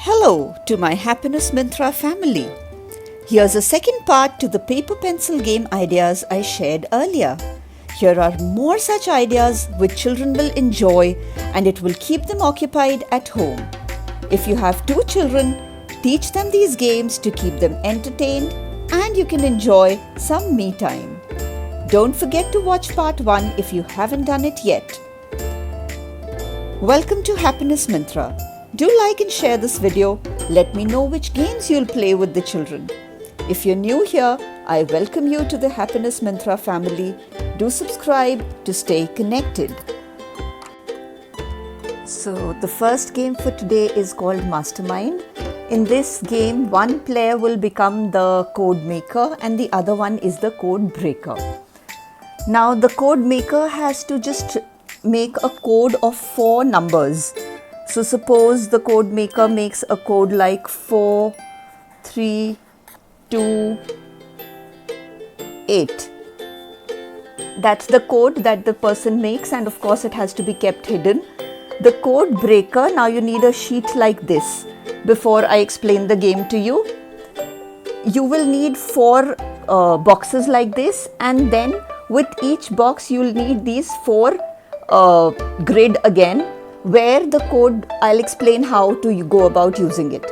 Hello to my Happiness Mintra family. Here's a second part to the paper pencil game ideas I shared earlier. Here are more such ideas which children will enjoy and it will keep them occupied at home. If you have 2 children, teach them these games to keep them entertained and you can enjoy some me time. Don't forget to watch part 1 if you haven't done it yet. Welcome to Happiness Mintra. Do like and share this video. Let me know which games you'll play with the children. If you're new here, I welcome you to the Happiness Mintra family. Do subscribe to stay connected. So the first game for today is called Mastermind. In this game, one player will become the code maker and the other one is the code breaker. Now the code maker has to just make a code of 4 numbers. So suppose the code maker makes a code like 4, 3, 2, 8. That's the code that the person makes, and of course it has to be kept hidden. The code breaker, now you need a sheet like this. Before I explain the game to you, you will need 4 boxes like this, and then with each box you will need these 4 grid again, where the code, I'll explain how to go about using it.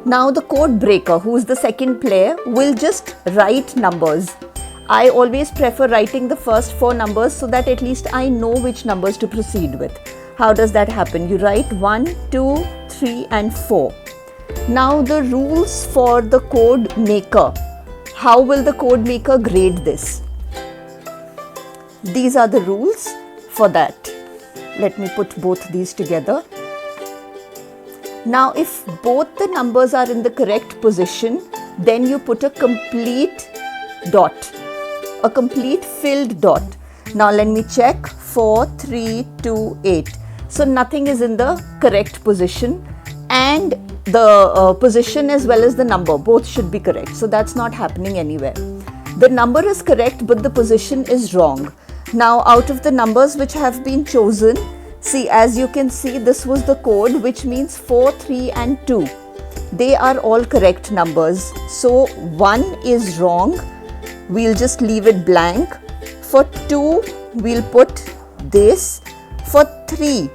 Now the code breaker, who is the second player, will just write numbers. I always prefer writing the first 4 numbers so that at least I know which numbers to proceed with. How does that happen? You write 1, 2, 3 and 4. Now the rules for the code maker. How will the code maker grade this? These are the rules for that. Let me put both these together. Now if both the numbers are in the correct position, then you put a complete dot, a complete filled dot. Now let me check. 4, 3, 2, 8. So nothing is in the correct position, and the position as well as the number, both should be correct. So that's not happening anywhere. The number is correct but the position is wrong. Now out of the numbers which have been chosen, see, as you can see, this was the code, which means 4, 3 and 2. They are all correct numbers. So 1 is wrong. We'll just leave it blank. For 2, we'll put this. For 3,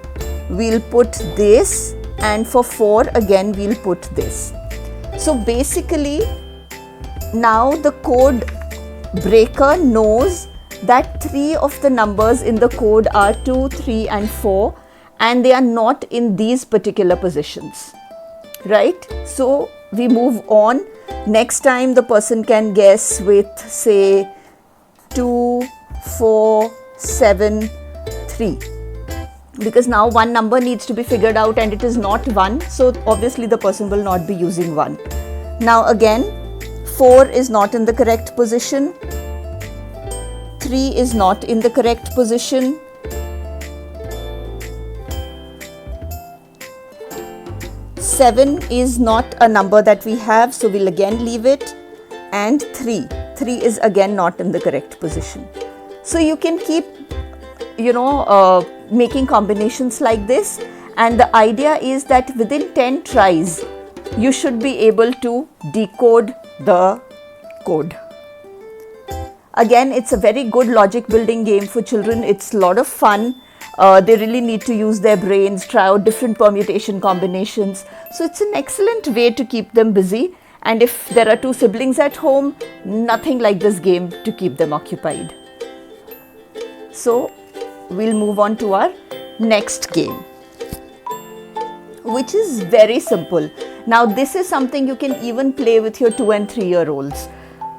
we'll put this. And for 4, again, we'll put this. So basically, now the code breaker knows that 3 of the numbers in the code are 2, 3 and 4, and they are not in these particular positions, right? So we move on. Next time the person can guess with, say, 2, 4, 7, 3, because now one number needs to be figured out and it is not 1, so obviously the person will not be using 1. Now again, 4 is not in the correct position. 3 is not in the correct position. 7 is not a number that we have, so we'll again leave it. And 3 is again not in the correct position. So you can keep, making combinations like this, and the idea is that within 10 tries, you should be able to decode the code. Again, it's a very good logic building game for children. It's a lot of fun. They really need to use their brains, try out different permutation combinations. So it's an excellent way to keep them busy. And if there are 2 siblings at home, nothing like this game to keep them occupied. So we'll move on to our next game, which is very simple. Now this is something you can even play with your 2 and 3 year olds.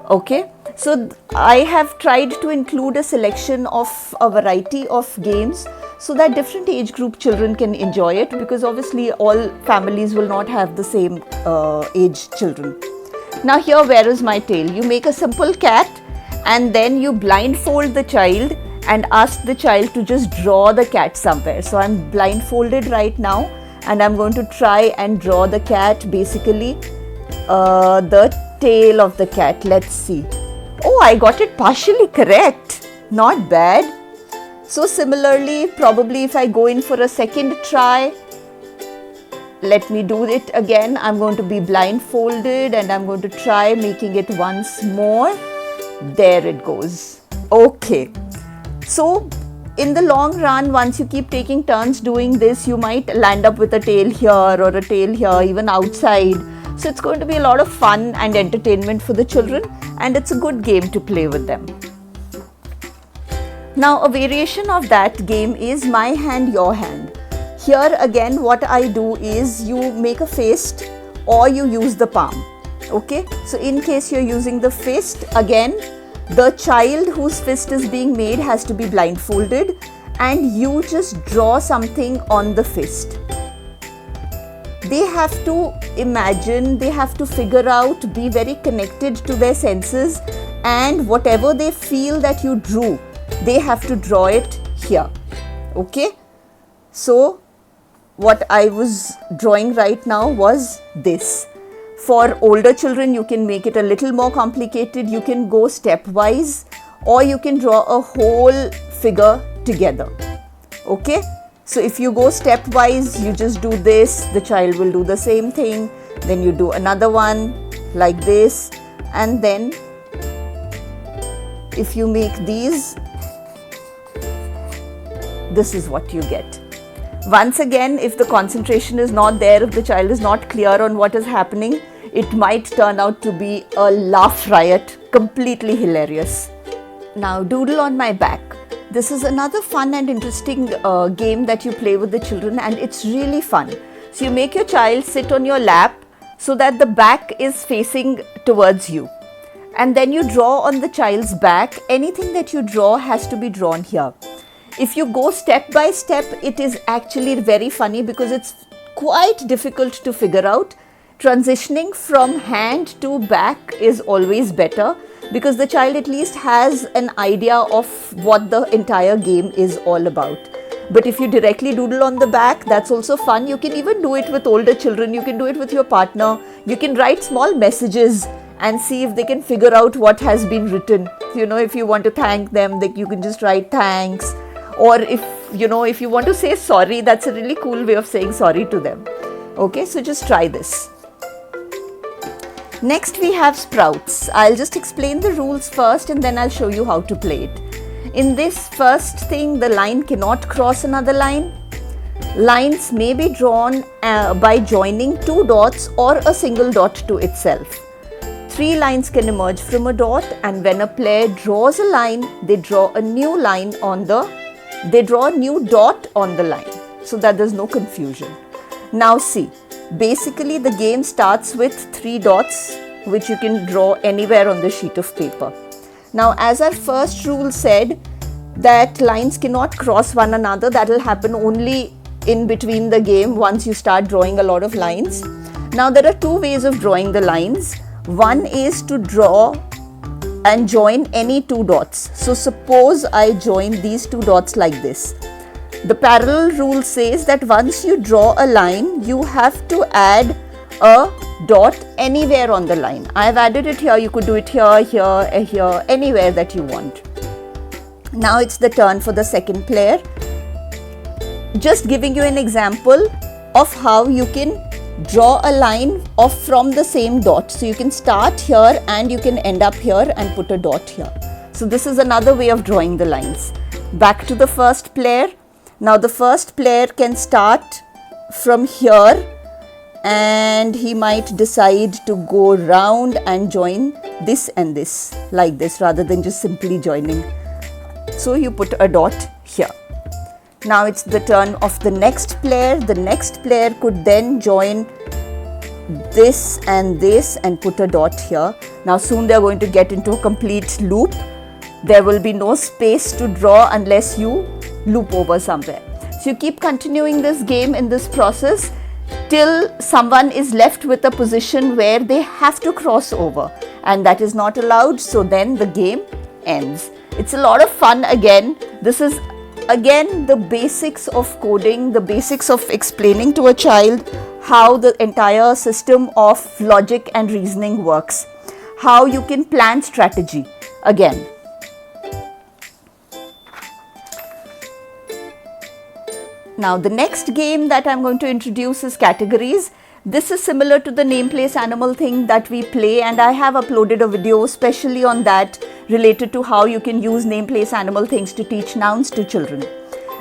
Okay. So I have tried to include a selection of a variety of games so that different age group children can enjoy it, because obviously all families will not have the same age children. Now here, where is my tail? You make a simple cat and then you blindfold the child and ask the child to just draw the cat somewhere. So I'm blindfolded right now and I'm going to try and draw the cat, basically the tail of the cat. Let's see. Oh, I got it partially correct. Not bad. So similarly, probably if I go in for a second try, let me do it again. I'm going to be blindfolded and I'm going to try making it once more. There it goes. Okay. So in the long run, once you keep taking turns doing this, you might land up with a tail here or a tail here, even outside. So it's going to be a lot of fun and entertainment for the children, and it's a good game to play with them. Now a variation of that game is my hand, your hand. Here again what I do is you make a fist or you use the palm. Okay, so in case you're using the fist, again the child whose fist is being made has to be blindfolded and you just draw something on the fist. They have to imagine, they have to figure out, be very connected to their senses, and whatever they feel that you drew, they have to draw it here. Okay, so what I was drawing right now was this. For older children, you can make it a little more complicated. You can go stepwise or you can draw a whole figure together. Okay, so if you go stepwise, you just do this, the child will do the same thing, then you do another one like this, and then if you make these, this is what you get. Once again, if the concentration is not there, if the child is not clear on what is happening, it might turn out to be a laugh riot, completely hilarious. Now doodle on my back. This is another fun and interesting game that you play with the children, and it's really fun. So you make your child sit on your lap so that the back is facing towards you. And then you draw on the child's back. Anything that you draw has to be drawn here. If you go step by step, it is actually very funny because it's quite difficult to figure out. Transitioning from hand to back is always better because the child at least has an idea of what the entire game is all about. But if you directly doodle on the back, that's also fun. You can even do it with older children. You can do it with your partner. You can write small messages and see if they can figure out what has been written. You know, if you want to thank them, you can just write thanks. Or if you want to say sorry, that's a really cool way of saying sorry to them. Okay, so just try this. Next we have sprouts. I'll just explain the rules first and then I'll show you how to play it. In this first thing, the line cannot cross another line. Lines may be drawn by joining two dots or a single dot to itself. 3 lines can emerge from a dot, and when a player draws a line, they draw a new dot on the line so that there's no confusion. Now see, basically the game starts with 3 dots which you can draw anywhere on the sheet of paper. Now as our first rule said that lines cannot cross one another, that will happen only in between the game once you start drawing a lot of lines. Now there are 2 ways of drawing the lines. One is to draw and join any 2 dots. So suppose I join these 2 dots like this. The parallel rule says that once you draw a line, you have to add a dot anywhere on the line. I have added it here. You could do it here, here, here, anywhere that you want. Now it's the turn for the second player. Just giving you an example of how you can draw a line from the same dot. So you can start here and you can end up here and put a dot here. So this is another way of drawing the lines. Back to the first player. Now the first player can start from here and he might decide to go round and join this and this like this rather than just simply joining. So you put a dot here. Now it's the turn of the next player. The next player could then join this and put a dot here. Now soon they're going to get into a complete loop. There will be no space to draw unless you loop over somewhere. So you keep continuing this game in this process till someone is left with a position where they have to cross over, and that is not allowed. So then the game ends. It's a lot of fun again. This is again the basics of coding, the basics of explaining to a child how the entire system of logic and reasoning works, how you can plan strategy again. Now the next game that I'm going to introduce is categories. This is similar to the name, place, animal thing that we play, and I have uploaded a video especially on that related to how you can use name, place, animal things to teach nouns to children.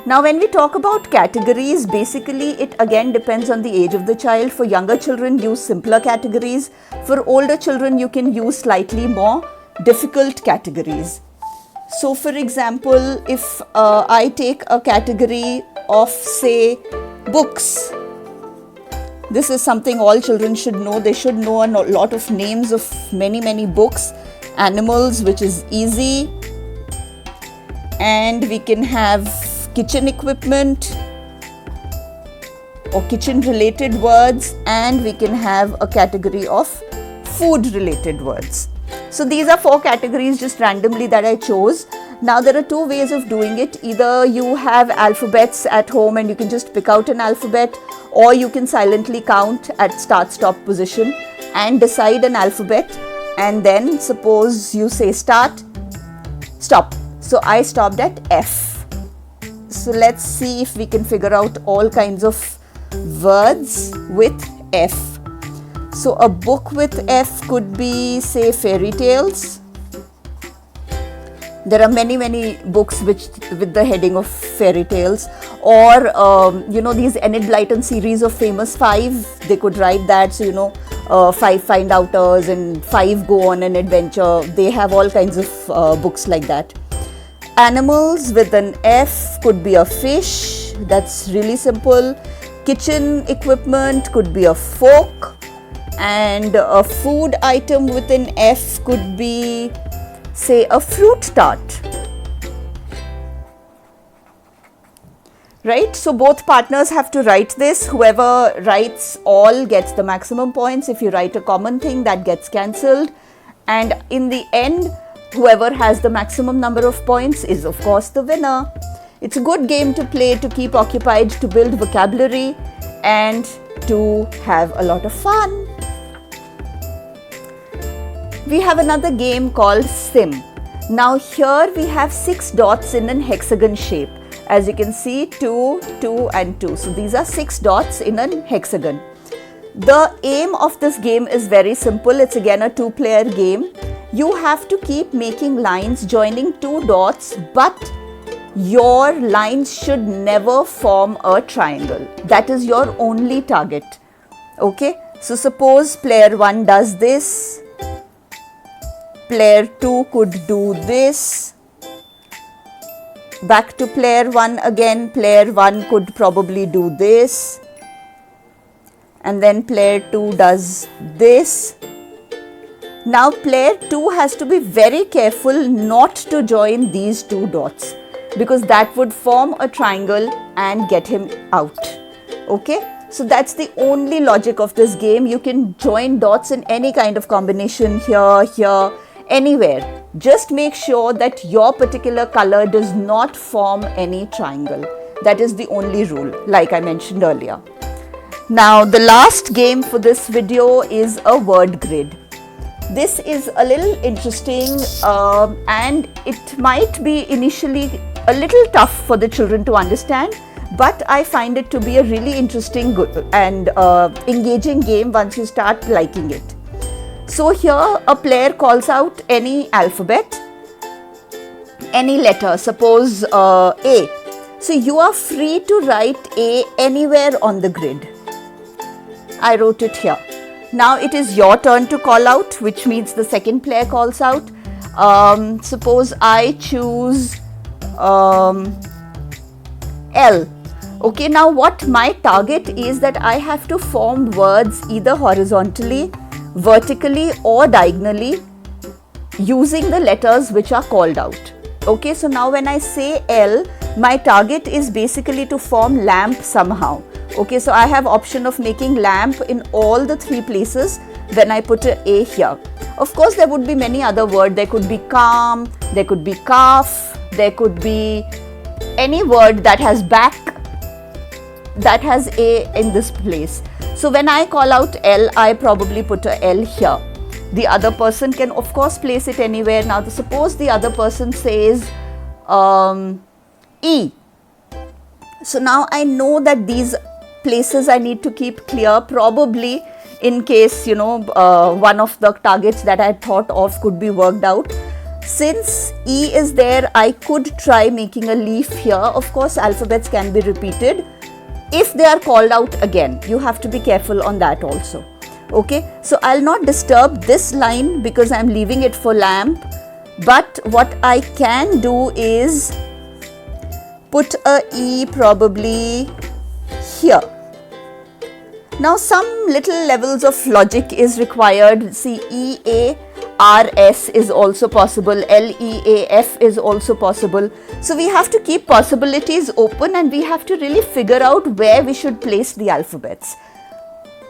Now when we talk about categories, basically it again depends on the age of the child. For younger children, use simpler categories. For older children, you can use slightly more difficult categories. So for example, if I take a category of say books, this is something all children should know. They should know a lot of names of many books. Animals, which is easy, and we can have kitchen equipment or kitchen related words, and we can have a category of food related words. So these are 4 categories just randomly that I chose. Now there are 2 ways of doing it. Either you have alphabets at home and you can just pick out an alphabet, or you can silently count at start stop position and decide an alphabet, and then suppose you say start, stop. So I stopped at F. So let's see if we can figure out all kinds of words with F. So a book with F could be say fairy tales. There are many books with the heading of fairy tales, or these Enid Blyton series of famous 5, they could write that. So 5 find outers and 5 go on an adventure. They have all kinds of books like that. Animals with an F could be a fish, that's really simple. Kitchen equipment could be a fork, and a food item with an F could be say a fruit tart. Right? So both partners have to write this. Whoever writes all gets the maximum points. If you write a common thing, that gets cancelled. And in the end, whoever has the maximum number of points is of course the winner. It's a good game to play, to keep occupied, to build vocabulary, and to have a lot of fun. We have another game called Sim. Now here we have 6 dots in an hexagon shape. As you can see, 2, 2 and 2. So these are 6 dots in a hexagon. The aim of this game is very simple. It's again a 2-player game. You have to keep making lines joining 2 dots, but your lines should never form a triangle. That is your only target. Okay? So suppose player 1 does this. Player 2 could do this. Back to player 1 again. Player 1 could probably do this. And then player 2 does this. Now player 2 has to be very careful not to join these 2 dots, because that would form a triangle and get him out. Okay? So that's the only logic of this game. You can join dots in any kind of combination, here, anywhere. Just make sure that your particular color does not form any triangle. That is the only rule, like I mentioned earlier. Now the last game for this video is a word grid. This is a little interesting and it might be initially a little tough for the children to understand, but I find it to be a really interesting and engaging game once you start liking it. So here a player calls out any alphabet, any letter, suppose A. So you are free to write A anywhere on the grid. I wrote it here. Now it is your turn to call out, which means the second player calls out. Suppose I choose L. Okay, now what my target is that I have to form words either horizontally, vertically or diagonally using the letters which are called out. Okay, so now when I say L, my target is basically to form lamp somehow. Okay, so I have option of making lamp in all the 3 places when I put A here. Of course, there would be many other words. There could be calm, there could be calf, there could be any word that has back, that has A in this place. So when I call out L, I probably put a L here. The other person can of course place it anywhere. Now suppose the other person says E. So now I know that these places I need to keep clear, probably in case, one of the targets that I thought of could be worked out. Since E is there, I could try making a leaf here. Of course, alphabets can be repeated. If they are called out again, you have to be careful on that also. Okay, so I'll not disturb this line because I'm leaving it for lamp. But what I can do is put a E probably here. Now some little levels of logic is required. See, EARS is also possible, LEAF is also possible. So we have to keep possibilities open and we have to really figure out where we should place the alphabets.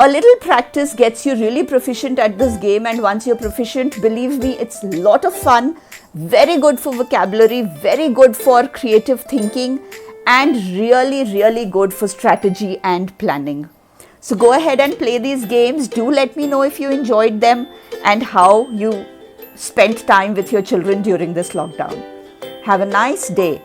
A little practice gets you really proficient at this game, and once you're proficient, believe me, it's a lot of fun, very good for vocabulary, very good for creative thinking, and really, really good for strategy and planning. So go ahead and play these games. Do let me know if you enjoyed them and how you spent time with your children during this lockdown. Have a nice day.